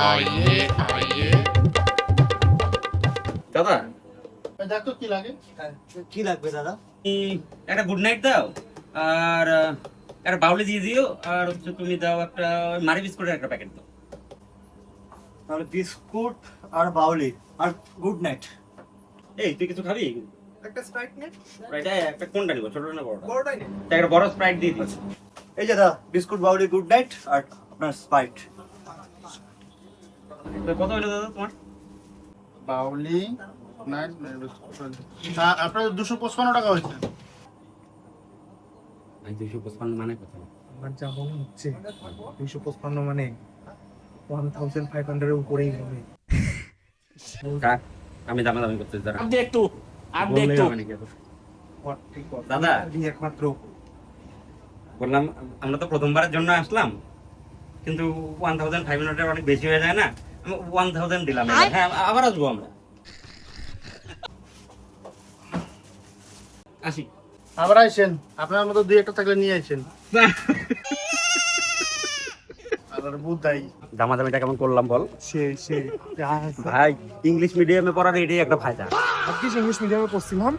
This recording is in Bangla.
आइए आइए দাদা দেখো কি লাগে। কি লাগবে দাদা? একটা গুড নাইট দাও আর একটা বাউলি দিয়ে দিও আর হচ্ছে তুমি দাও একটা মারি বিস্কুটের একটা প্যাকেট দাও। তাহলে বিস্কুট আর বাউলি আর গুড নাইট। এই তুই কিছু খাবি? একটা স্প্রাইট নে। স্প্রাইট একটা কোনটা নিব, ছোটটা না বড়টা? বড়টাই নে। একটা বড় স্প্রাইট দিয়ে দিস। এই যে দাদা বিস্কুট বাউলি গুড নাইট আর আপনার স্প্রাইট। কত হলো দাদা তোমার? বাউলি নাইট হ্যাঁ আপনার 255 টাকা হয়েছে। ভাই 255 মানে কত? আমার যা মনে হচ্ছে 255 মানে 1500 এর উপরেই হবে। কাক আমি দামাদামি করতে দাঁড়া। आप देख तू দাদা একমাত্র বললাম আমরা তো প্রথমবারের জন্য আসলাম, কিন্তু 1500 এর অনেক বেশি হয়ে যায় না? 1000 দিলাম। হ্যাঁ আবার আসবো আমরা। আসি। আবার আইছেন, আপনার মতো দুই একটা থাকলে নিয়ে আইছেন। আর বুধাই দামাদামিটা কেমন করলাম বল? সে ভাই ইংলিশ মিডিয়ামে পড়ার এটাই একটা ফায়দা। আজকে ইংলিশ মিডিয়ামে পড়ছিলাম।